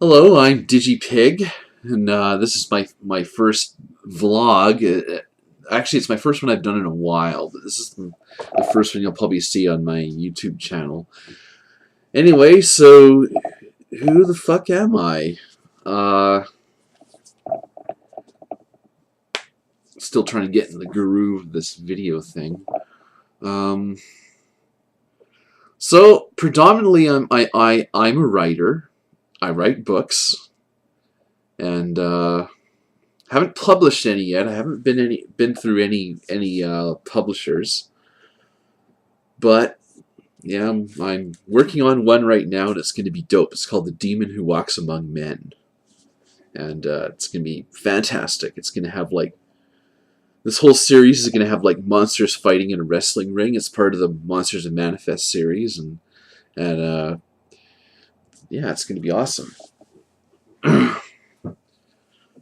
Hello, I'm DigiPig, and this is my first vlog. Actually, it's my first one I've done in a while, but this is the first one you'll probably see on my YouTube channel. Anyway, so who the fuck am I? Uh, Still trying to get in the groove of this video thing. Um, so predominantly, I'm a writer. I write books, and haven't published any yet. I haven't been through any publishers, but yeah, I'm working on one right now, and it's going to be dope. It's called The Demon Who Walks Among Men, and it's going to be fantastic. It's going to have like this whole series is going to have like monsters fighting in a wrestling ring. It's part of the Monsters of Manifest series, and yeah, it's going to be awesome.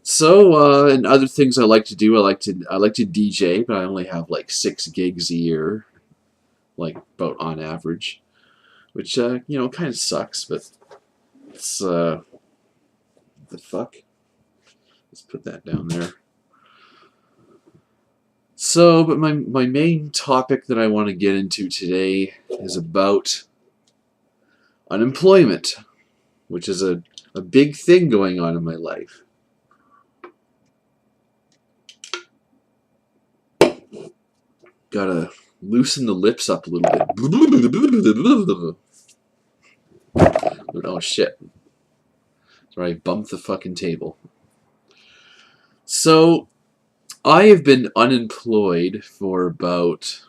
So, and other things I like to do, I like to DJ, but I only have like 6 gigs a year, like about on average, which you know, kind of sucks, but it's the fuck. Let's put that down there. So, but my main topic that I want to get into today is about unemployment, which is a big thing going on in my life. Gotta loosen the lips up a little bit. Oh shit. Sorry, I bumped the fucking table. So, I have been unemployed for about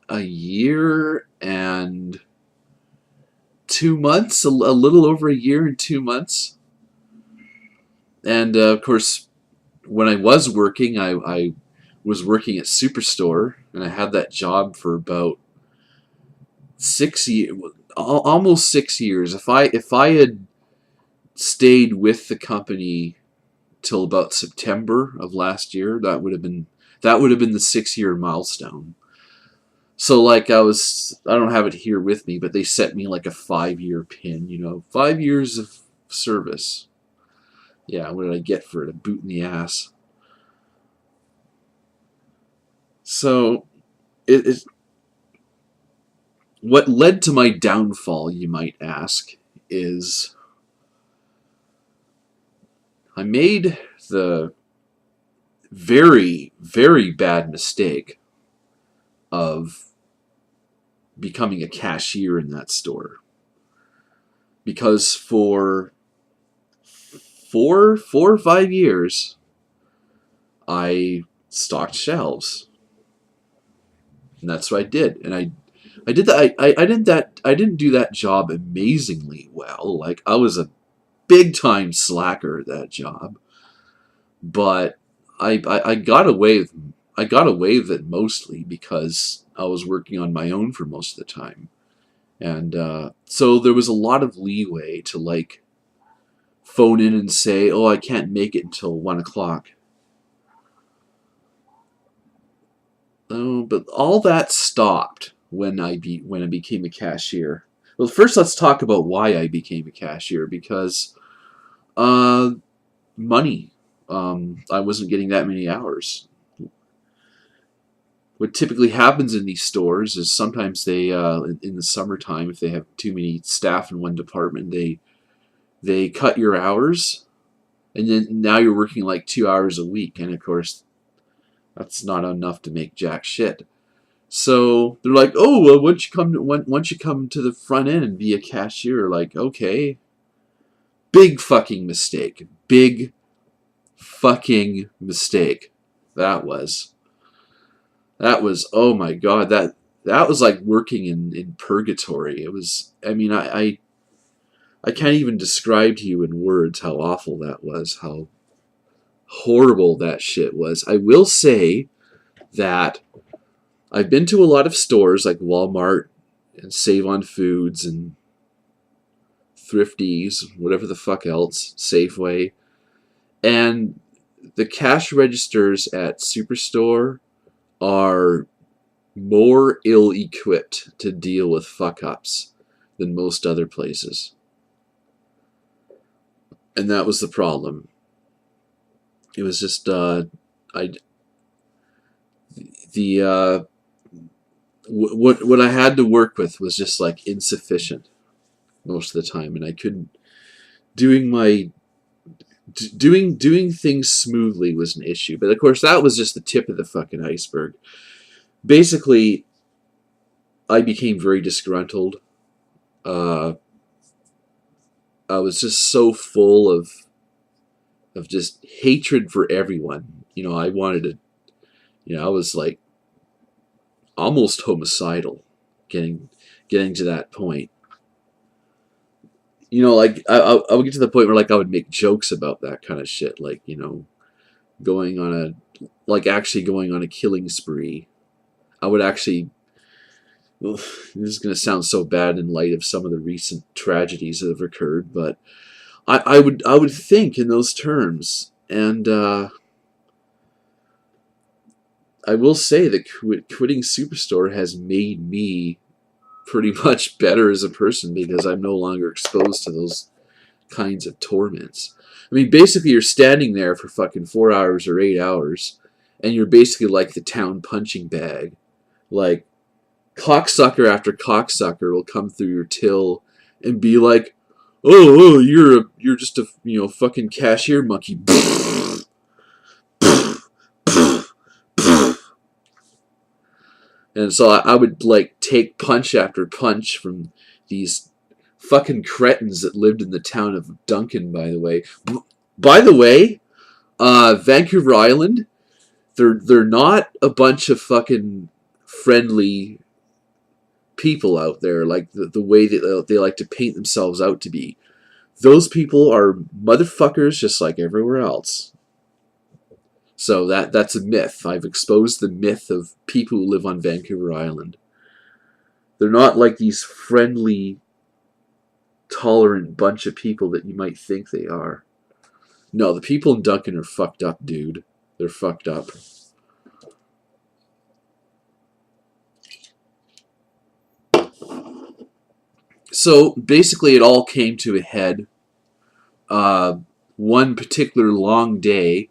a year and 2 months, a little over a year and 2 months. And of course, when I was working, I was working at Superstore, and I had that job for about 6 years, almost 6 years. If I had stayed with the company till about September of last year, that would have been the 6-year milestone. So like I don't have it here with me, but they set me like a 5-year pin, you know, 5 years of service. Yeah, what did I get for it? A boot in the ass. So it what led to my downfall, you might ask, is I made the very, very bad mistake of becoming a cashier in that store. Because for 4 or 5 years, I stocked shelves. And that's what I did. And I did that. I didn't do that job amazingly well. Like, I was a big time slacker at that job, but I got away with it mostly because I was working on my own for most of the time, and so there was a lot of leeway to like phone in and say, "Oh, I can't make it until 1 o'clock." Oh, but all that stopped when I became a cashier. Well, first let's talk about why I became a cashier, because uh, money. I wasn't getting that many hours. What typically happens in these stores is sometimes they, in the summertime, if they have too many staff in one department, they cut your hours, and then now you're working like 2 hours a week, and of course that's not enough to make jack shit. So they're like, oh, well, once you come to the front end and be a cashier, like, okay, big fucking mistake, big fucking mistake. That was, oh my god, that was like working in purgatory. It was, I mean, I can't even describe to you in words how awful that was, how horrible that shit was. I will say that I've been to a lot of stores like Walmart and Save on Foods and Thrifties, whatever the fuck else, Safeway, and the cash registers at Superstore are more ill-equipped to deal with fuck-ups than most other places. and that was the problem. It was just I the what I had to work with was just like insufficient most of the time, and I couldn't doing my doing things smoothly was an issue. But of course, that was just the tip of the fucking iceberg. Basically, I became very disgruntled. Uh, I was just so full of just hatred for everyone. I wanted to. I was like almost homicidal, getting to that point. Like I would get to the point where like I would make jokes about that kind of shit, like going on actually going on a killing spree. I would actually. Ugh, this is going to sound so bad in light of some of the recent tragedies that have occurred, but I would think in those terms, and I will say that quitting Superstore has made me pretty much better as a person because I'm no longer exposed to those kinds of torments. I mean, basically, you're standing there for fucking 4 hours or 8 hours, and you're basically like the town punching bag. Like, cocksucker after cocksucker will come through your till and be like, "Oh, you're just a fucking cashier monkey." And so I would like take punch after punch from these fucking cretins that lived in the town of Duncan. By the way, Vancouver Island, they're not a bunch of fucking friendly people out there like the way that they like to paint themselves out to be. Those people are motherfuckers just like everywhere else. So that's a myth. I've exposed the myth of people who live on Vancouver Island. They're not like these friendly, tolerant bunch of people that you might think they are. No, the people in Duncan are fucked up, dude. They're fucked up. So basically it all came to a head one particular long day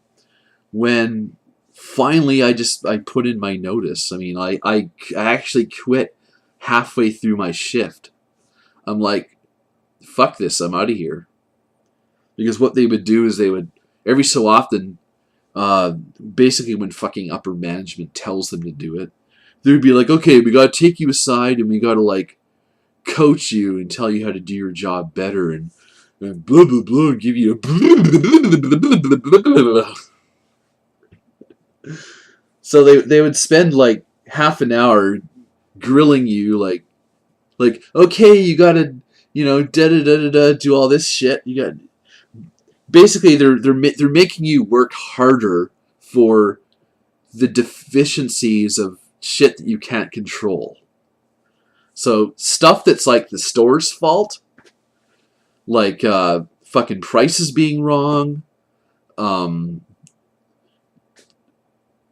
when finally I put in my notice. I mean, I actually quit halfway through my shift. I'm like, fuck this, I'm out of here. Because what they would do is they would, every so often, basically when fucking upper management tells them to do it, they would be like, okay, we gotta take you aside and we gotta like coach you and tell you how to do your job better and blah blah blah, and give you a so they would spend like half an hour grilling you like okay, you gotta da da da da da do all this shit. You got basically they're making you work harder for the deficiencies of shit that you can't control. So stuff that's like the store's fault, like fucking prices being wrong,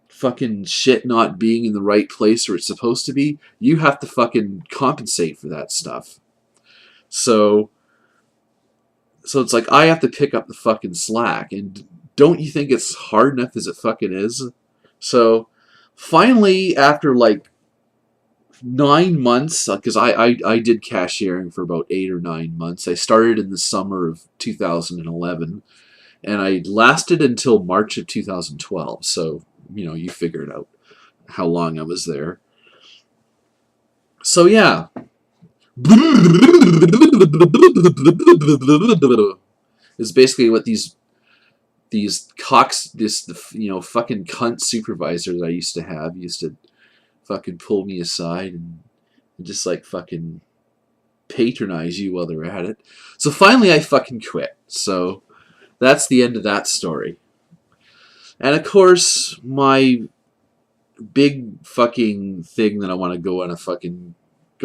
fucking shit not being in the right place where it's supposed to be, you have to fucking compensate for that stuff. So it's like I have to pick up the fucking slack, and don't you think it's hard enough as it fucking is? So finally, after like 9 months, because I did cashiering for about 8 or 9 months. I started in the summer of 2011, and I lasted until March of 2012. So, you figure it out how long I was there. So, yeah. Is basically what these fucking cunt supervisor that I used to have used to fucking pull me aside and just like fucking patronize you while they're at it. So finally I fucking quit. So that's the end of that story. And of course, my big fucking thing that I want to go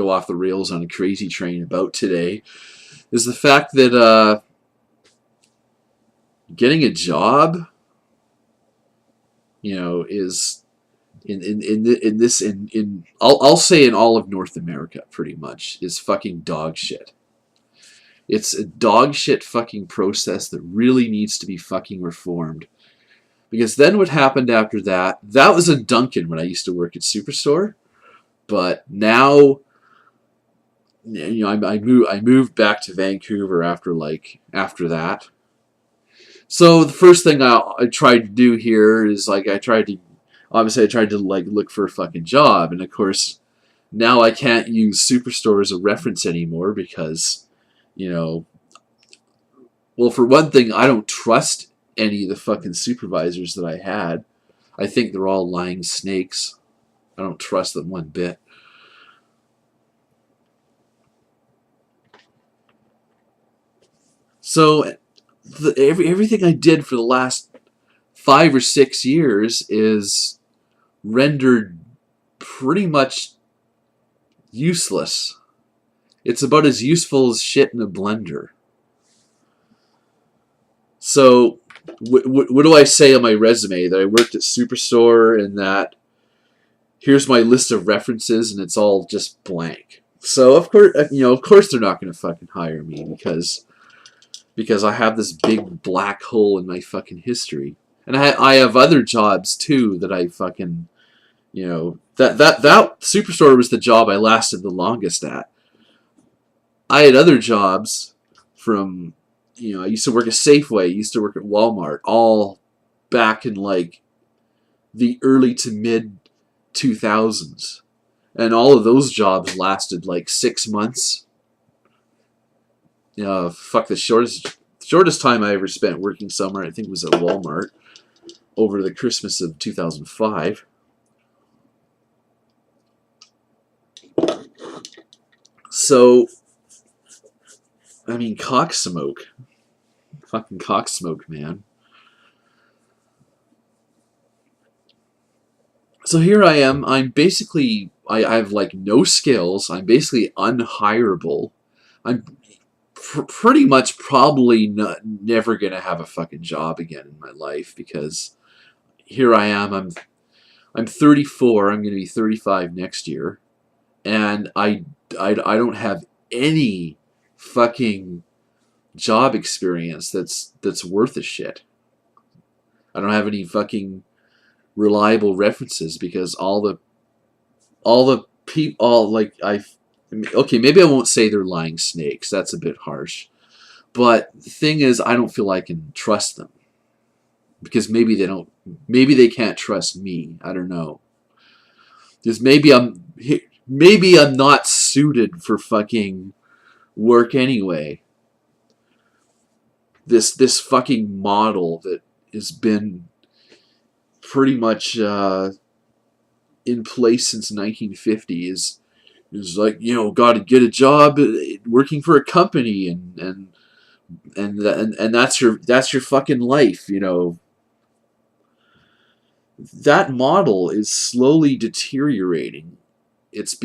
off the rails on a crazy train about today is the fact that getting a job, is I'll say in all of North America pretty much is fucking dog shit. It's a dog shit fucking process that really needs to be fucking reformed. Because then what happened after that, that was in Duncan when I used to work at Superstore. But now, I moved back to Vancouver after that. So the first thing I tried to do here is I tried to look for a fucking job, and of course now I can't use Superstore as a reference anymore because, you know, well, for one thing, I don't trust any of the fucking supervisors that I had. I think they're all lying snakes. I don't trust them one bit. So everything I did for the last 5 or 6 years is rendered pretty much useless. It's about as useful as shit in a blender. So, what do I say on my resume? That I worked at Superstore and that here's my list of references and it's all just blank. So of course they're not going to fucking hire me because I have this big black hole in my fucking history. And I have other jobs too that I fucking, that Superstore was the job I lasted the longest at. I had other jobs from, I used to work at Safeway, I used to work at Walmart, all back in the early to mid 2000s. And all of those jobs lasted 6 months. The shortest time I ever spent working somewhere, I think, was at Walmart over the Christmas of 2005. So, I mean, cock smoke. Fucking cock smoke, man. So here I am. I'm basically, I have no skills. I'm basically unhireable. I'm pretty much probably never going to have a fucking job again in my life because here I am. I'm 34. I'm going to be 35 next year. And I don't have any fucking job experience that's worth a shit. I don't have any fucking reliable references because all the people okay, maybe I won't say they're lying snakes. That's a bit harsh. But the thing is, I don't feel I can trust them because maybe they can't trust me. I don't know. Because maybe I'm not suited for fucking work anyway. This fucking model that has been pretty much in place since 1950 is got to get a job working for a company and that's your fucking life. That model is slowly deteriorating. It's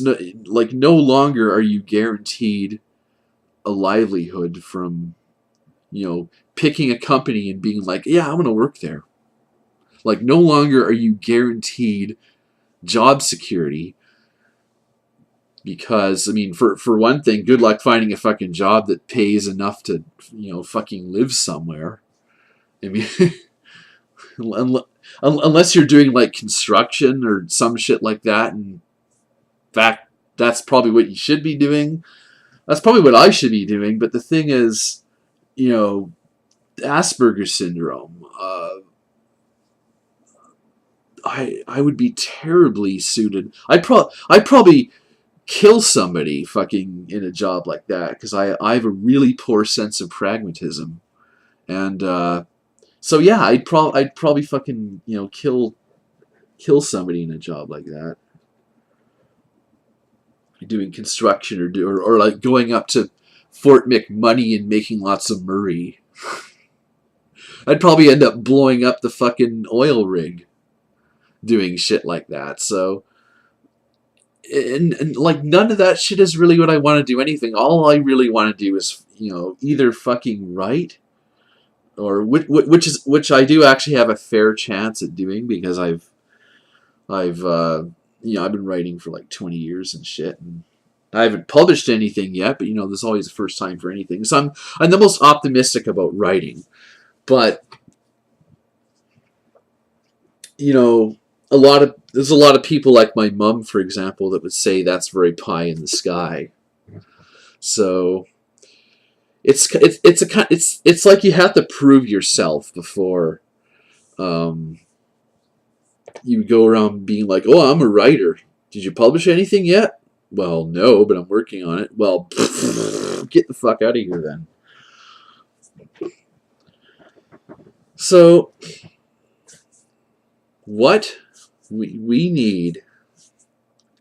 no longer are you guaranteed a livelihood from picking a company and being yeah, I'm gonna work there. No longer are you guaranteed job security because, I mean, for one thing, good luck finding a fucking job that pays enough to fucking live somewhere. I mean, unless you're doing construction or some shit like that. In fact, that's probably what you should be doing. That's probably what I should be doing. But the thing is, Asperger's syndrome. I would be terribly suited. I'd probably kill somebody fucking in a job like that because I have a really poor sense of pragmatism, and so yeah, I'd probably fucking kill somebody in a job like that, doing construction or going up to Fort McMoney and making lots of Murray. I'd probably end up blowing up the fucking oil rig doing shit like that. So, and none of that shit is really what I want to do anything. All I really want to do is, either fucking write, or which I do actually have a fair chance at doing because I've been writing for 20 years and shit, and I haven't published anything yet, but there's always a first time for anything. So I'm the most optimistic about writing. But there's a lot of people like my mom, for example, that would say that's very pie in the sky. So it's like you have to prove yourself before you go around being like, oh, I'm a writer. Did you publish anything yet? Well, no, but I'm working on it. Well, get the fuck out of here then. So what we need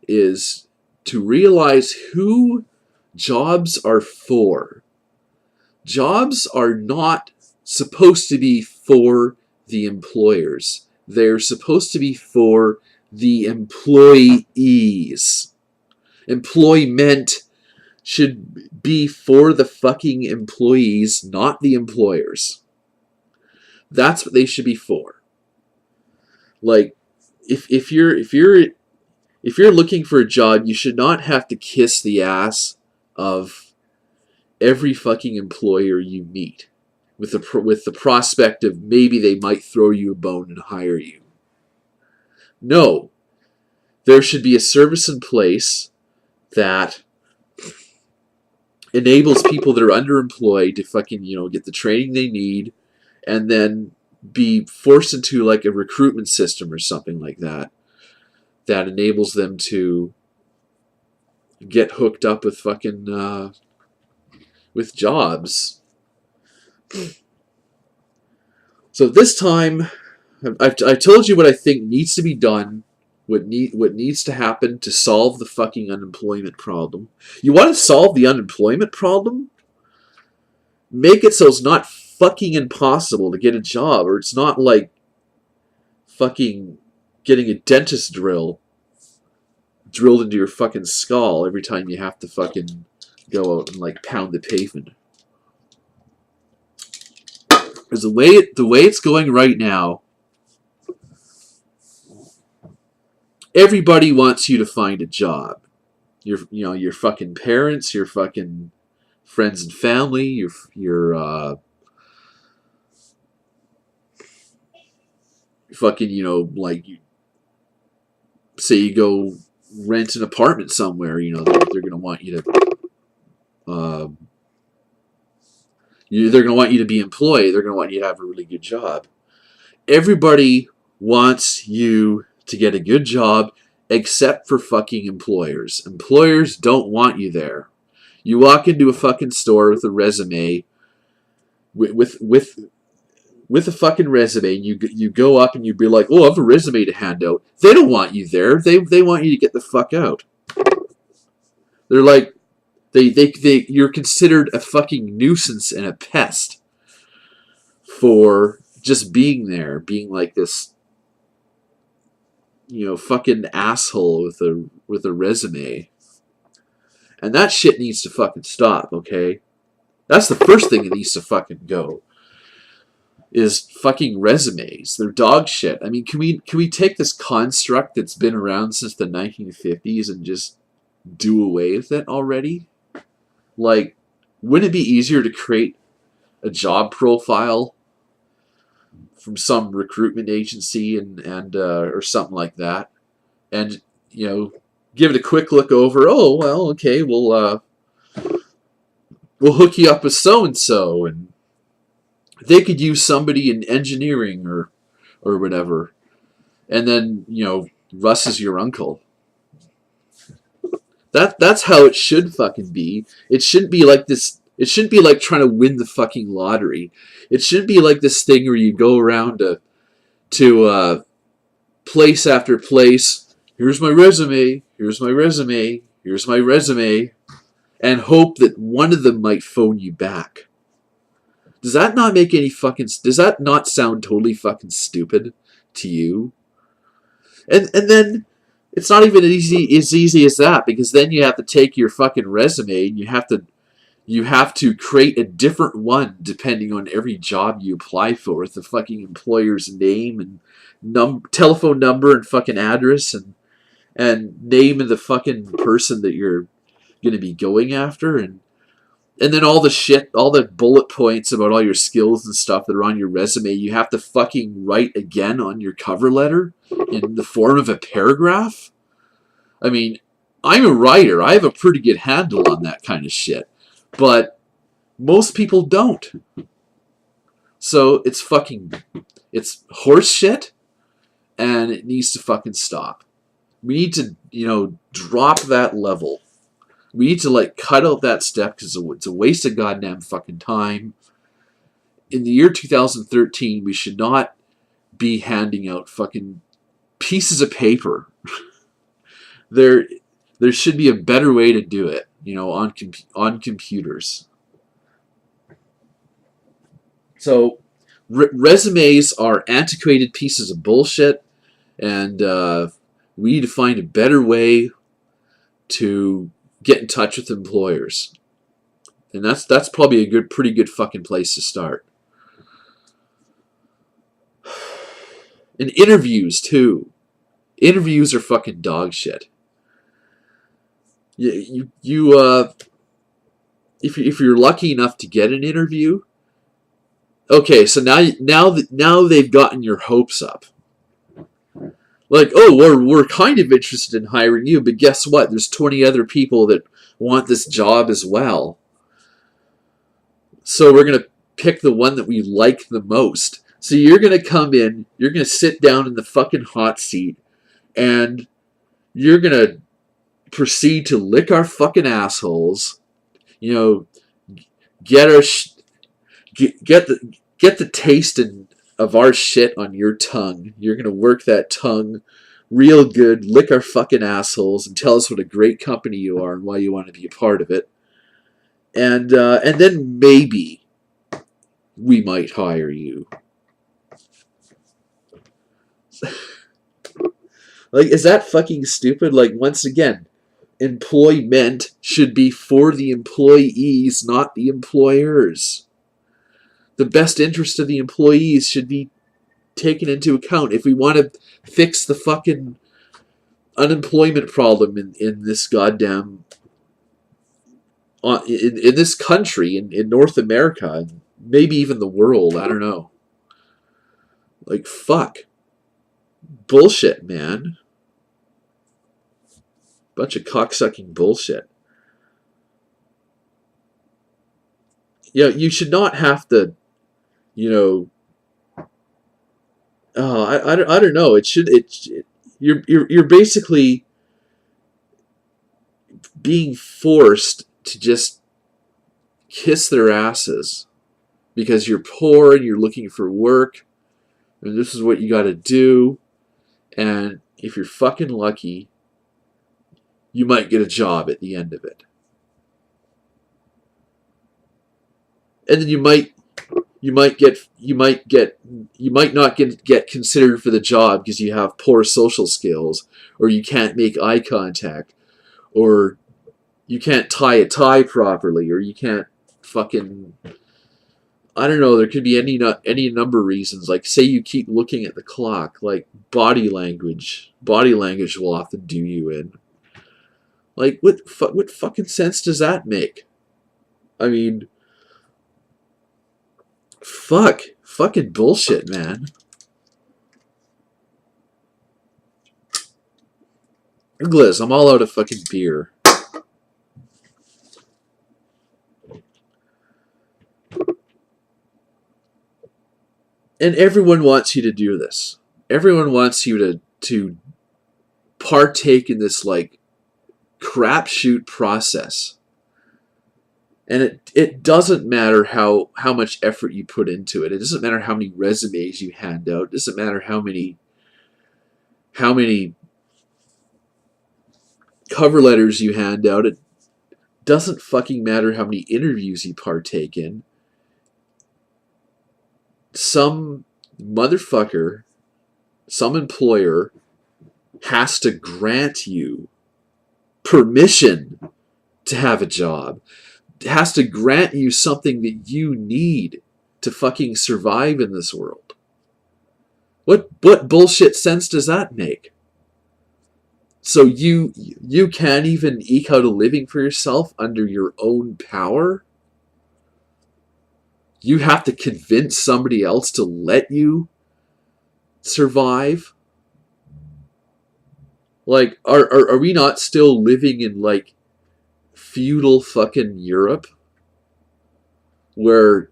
is to realize who jobs are for. Jobs are not supposed to be for the employers. They're supposed to be for the employees. Employment should be for the fucking employees, not the employers. That's what they should be for. Like, if you're looking for a job, you should not have to kiss the ass of every fucking employer you meet with the prospect of maybe they might throw you a bone and hire you. No. There should be a service in place that enables people that are underemployed to fucking, get the training they need and then be forced into like a recruitment system or something like that that enables them to get hooked up with fucking with jobs. So this time, I've told you what I think needs to be done, what needs to happen to solve the fucking unemployment problem. You want to solve the unemployment problem? Make it so it's not fucking impossible to get a job, or it's not like fucking getting a dentist drill drilled into your fucking skull every time you have to fucking go out and like pound the pavement. Because the way it's going right now, everybody wants you to find a job. Your fucking parents, your fucking friends and family, your fucking like, say you go rent an apartment somewhere, they're gonna want you to they're gonna want you to be employed. They're gonna want you to have a really good job. Everybody wants you to get a good job except for fucking employers. Employers don't want you there. You walk into a fucking store with a resume, with a fucking resume, and you go up and you be like, oh, I have a resume to hand out. They don't want you there. They want you to get the fuck out. They're like, you're considered a fucking nuisance and a pest for just being there, being like this, fucking asshole with a resume. And that shit needs to fucking stop, okay? That's the first thing that needs to fucking go. Is fucking resumes. They're dog shit. I mean, can we take this construct that's been around since the 1950s and just do away with it already? Like, wouldn't it be easier to create a job profile from some recruitment agency and or something like that, and give it a quick look over? Oh well, okay, we'll hook you up with so and so, and they could use somebody in engineering or whatever, and then Russ is your uncle. That's how it should fucking be. It shouldn't be like this. It shouldn't be like trying to win the fucking lottery. It shouldn't be like this thing where you go around to place after place. Here's my resume. Here's my resume. Here's my resume, and hope that one of them might phone you back. Does that not make any fucking? Does that not sound totally fucking stupid to you? And then it's not even as easy as that, because then you have to take your fucking resume and you have to create a different one depending on every job you apply for, with the fucking employer's name and telephone number and fucking address and name of the fucking person that you're going to be going after, and then all the shit, all the bullet points about all your skills and stuff that are on your resume, you have to fucking write again on your cover letter in the form of a paragraph. I mean, I'm a writer. I have a pretty good handle on that kind of shit. But most people don't. So it's horse shit, and it needs to fucking stop. We need to, drop that level. We need to, cut out that step because it's a waste of goddamn fucking time. In the year 2013, we should not be handing out fucking pieces of paper. There should be a better way to do it, on computers. So, resumes are antiquated pieces of bullshit, and we need to find a better way to get in touch with employers. And that's probably a pretty good fucking place to start. And interviews too. Interviews are fucking dog shit. If you're lucky enough to get an interview, okay, so now they've gotten your hopes up. Like, oh, we're kind of interested in hiring you, but guess what? There's 20 other people that want this job as well. So we're going to pick the one that we like the most. So you're going to come in, you're going to sit down in the fucking hot seat, and you're going to proceed to lick our fucking assholes, get the taste of our shit on your tongue. You're going to work that tongue real good, lick our fucking assholes, and tell us what a great company you are and why you want to be a part of it. And then maybe we might hire you. Is that fucking stupid? Once again, employment should be for the employees, not the employers. The best interest of the employees should be taken into account. If we want to fix the fucking unemployment problem in this goddamn in this country, in North America, and maybe even the world, I don't know. Fuck. Bullshit, man. Bunch of cocksucking bullshit. You should not have to, I don't know. You're basically being forced to just kiss their asses because you're poor and you're looking for work, and this is what you got to do. And if you're fucking lucky, you might get a job at the end of it. And then you might not get considered for the job because you have poor social skills, or you can't make eye contact, or you can't tie a tie properly, or you can't fucking, I don't know, there could be any number of reasons. Say you keep looking at the clock. Body language will often do you in. What fucking sense does that make? I mean, fucking bullshit, man. Gliz, I'm all out of fucking beer. And everyone wants you to do this. Everyone wants you to partake in this crapshoot process. And it doesn't matter how much effort you put into it. It doesn't matter how many resumes you hand out. It doesn't matter how many cover letters you hand out. It doesn't fucking matter how many interviews you partake in. Some motherfucker, some employer has to grant you permission to have a job. Has to grant you something that you need to fucking survive in this world. What bullshit sense does that make? So you can't even eke out a living for yourself under your own power? You have to convince somebody else to let you survive? Like, are we not still living in, like, feudal fucking Europe? Where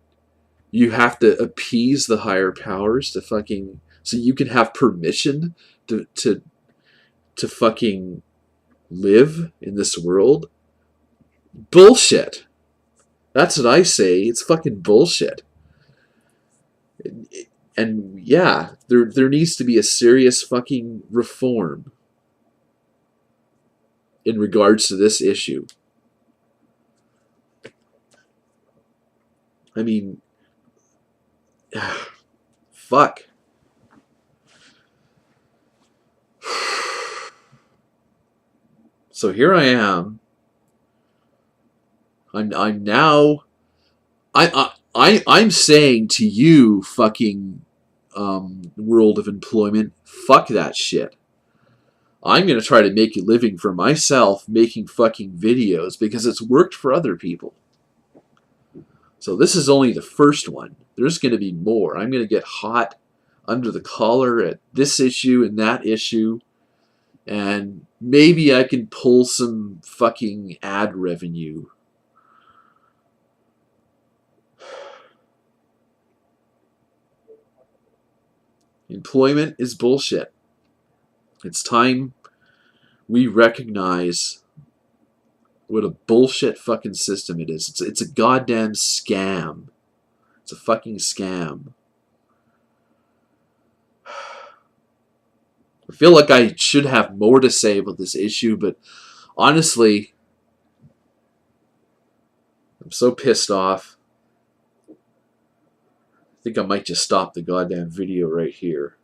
you have to appease the higher powers to fucking... So you can have permission to fucking live in this world? Bullshit. That's what I say. It's fucking bullshit. And yeah, there needs to be a serious fucking reform in regards to this issue. I mean, fuck. So here I am. I'm now... I'm saying to you, fucking world of employment, fuck that shit. I'm going to try to make a living for myself making fucking videos because it's worked for other people. So this is only the first one. There's going to be more. I'm going to get hot under the collar at this issue and that issue. And maybe I can pull some fucking ad revenue. Employment is bullshit. It's time we recognize what a bullshit fucking system it is. It's a goddamn scam. It's a fucking scam. I feel like I should have more to say about this issue, but honestly, I'm so pissed off. I think I might just stop the goddamn video right here.